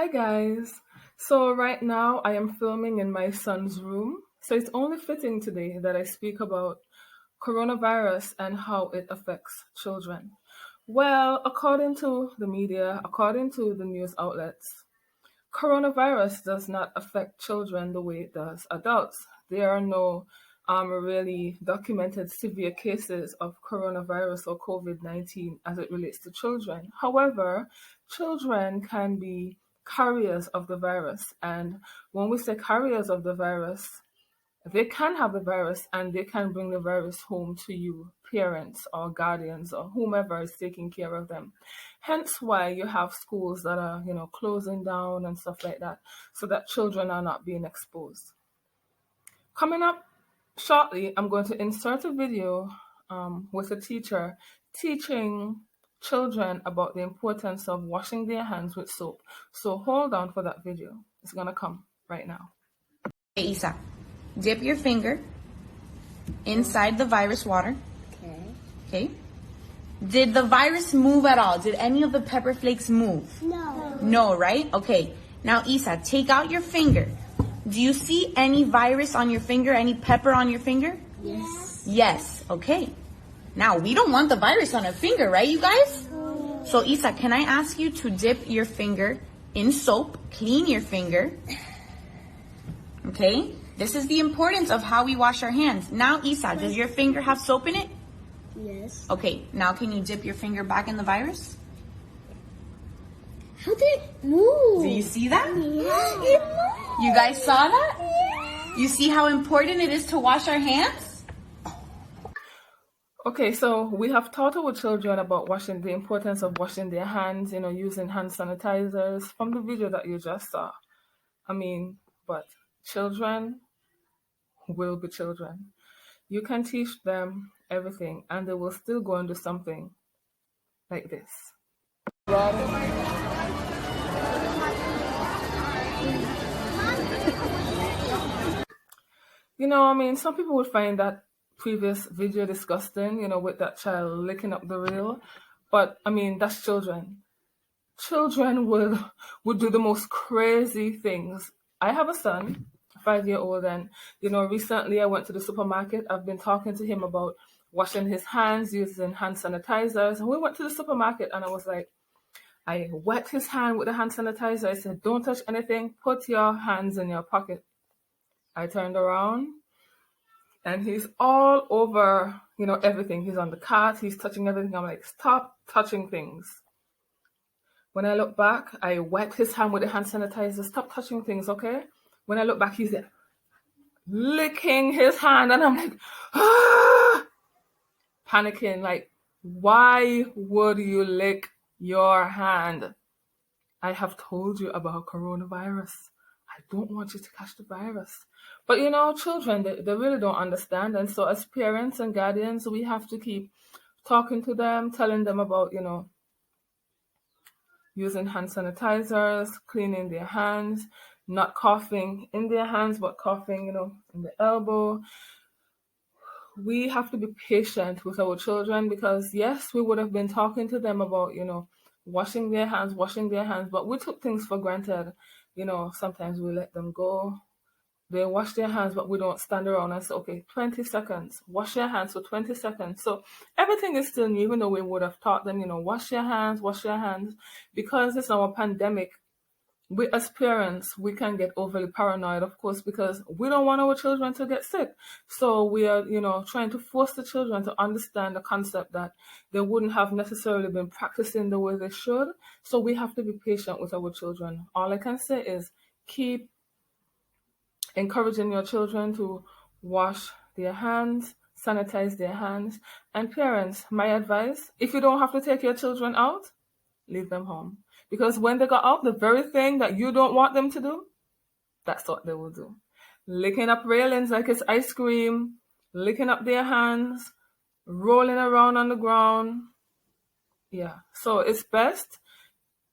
Hi guys. So right now I am filming in my son's room. So it's only fitting today that I speak about coronavirus and how it affects children. Well, according to the media, according to the news outlets, coronavirus does not affect children the way it does adults. There are no really documented severe cases of coronavirus or COVID-19 as it relates to children. However, children can be carriers of the virus. And when we say carriers of the virus, they can have the virus and they can bring the virus home to you, parents or guardians or whomever is taking care of them. Hence why you have schools that are, closing down and stuff like that so that children are not being exposed. Coming up shortly, I'm going to insert a video with a teacher teaching children about the importance of washing their hands with soap. So hold on for that video. It's going to come right now. Okay, Isa, dip your finger inside the virus water. Okay. Did the virus move at all? Did any of the pepper flakes move? No. No, right? Okay. Now, Isa, take out your finger. Do you see any virus on your finger? Any pepper on your finger? Yes. Yes. Okay. Now, we don't want the virus on our finger, right, you guys? So, Isa, can I ask you to dip your finger in soap, clean your finger? Okay? This is the importance of how we wash our hands. Now, Isa, does your finger have soap in it? Yes. Okay, now can you dip your finger back in the virus? How did it move? Do you see that? It moved. You guys saw that? Yeah. You see how important it is to wash our hands? Okay, so we have taught our children about the importance of washing their hands, using hand sanitizers from the video that you just saw. But children will be children. You can teach them everything and they will still go and do something like this. Some people would find that previous video disgusting, with that child licking up the rail. But that's children. Children would do the most crazy things. I have a son, 5-year-old, and recently I went to the supermarket. I've been talking to him about washing his hands using hand sanitizers. And we went to the supermarket and I was like, I wet his hand with the hand sanitizer. I said, don't touch anything. Put your hands in your pocket. I turned around and he's all over, everything. He's on the cart. He's touching everything. I'm like, stop touching things. When I look back, I wet his hand with the hand sanitizer. Stop touching things, okay? When I look back, he's there licking his hand. And I'm like, panicking. Like, why would you lick your hand? I have told you about coronavirus. I don't want you to catch the virus. But children, they really don't understand. And so as parents and guardians, we have to keep talking to them, telling them about, using hand sanitizers, cleaning their hands, not coughing in their hands, but coughing, in the elbow. We have to be patient with our children because, yes, we would have been talking to them about, washing their hands, but we took things for granted. Sometimes we let them go. They wash their hands, but we don't stand around and say, okay, 20 seconds, wash your hands for 20 seconds. So everything is still new, even though we would have taught them, wash your hands. Because it's our pandemic, we as parents, we can get overly paranoid, of course, because we don't want our children to get sick. So we are, trying to force the children to understand the concept that they wouldn't have necessarily been practicing the way they should. So we have to be patient with our children. All I can say is keep encouraging your children to wash their hands, sanitize their hands. And parents, my advice, if you don't have to take your children out, leave them home. Because when they go out, the very thing that you don't want them to do, that's what they will do. Licking up railings like it's ice cream, licking up their hands, rolling around on the ground. Yeah, so it's best,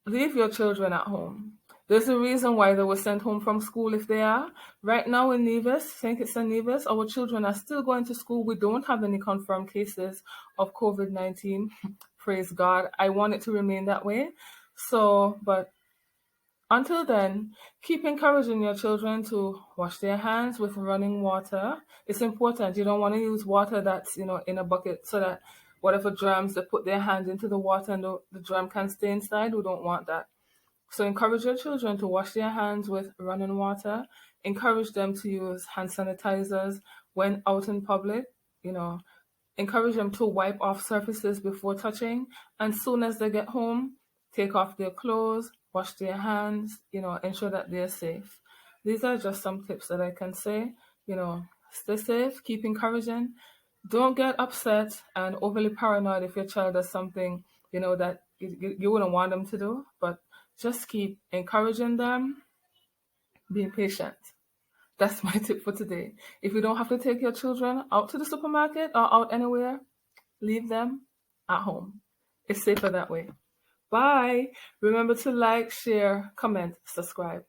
leave your children at home. There's a reason why they were sent home from school if they are. Right now in Nevis, I think it's in Nevis, our children are still going to school. We don't have any confirmed cases of COVID-19. Praise God. I want it to remain that way. So, but Until then, keep encouraging your children to wash their hands with running water. It's important. You don't want to use water that's, in a bucket so that whatever germs they put their hands into the water and the germ can stay inside. We don't want that. So encourage your children to wash their hands with running water. Encourage them to use hand sanitizers when out in public. Encourage them to wipe off surfaces before touching. And soon as they get home, take off their clothes, wash their hands, ensure that they're safe. These are just some tips that I can say. Stay safe, keep encouraging. Don't get upset and overly paranoid if your child does something, that you wouldn't want them to do. But just keep encouraging them, being patient. That's my tip for today. If you don't have to take your children out to the supermarket or out anywhere, leave them at home. It's safer that way. Bye. Remember to like, share, comment, subscribe.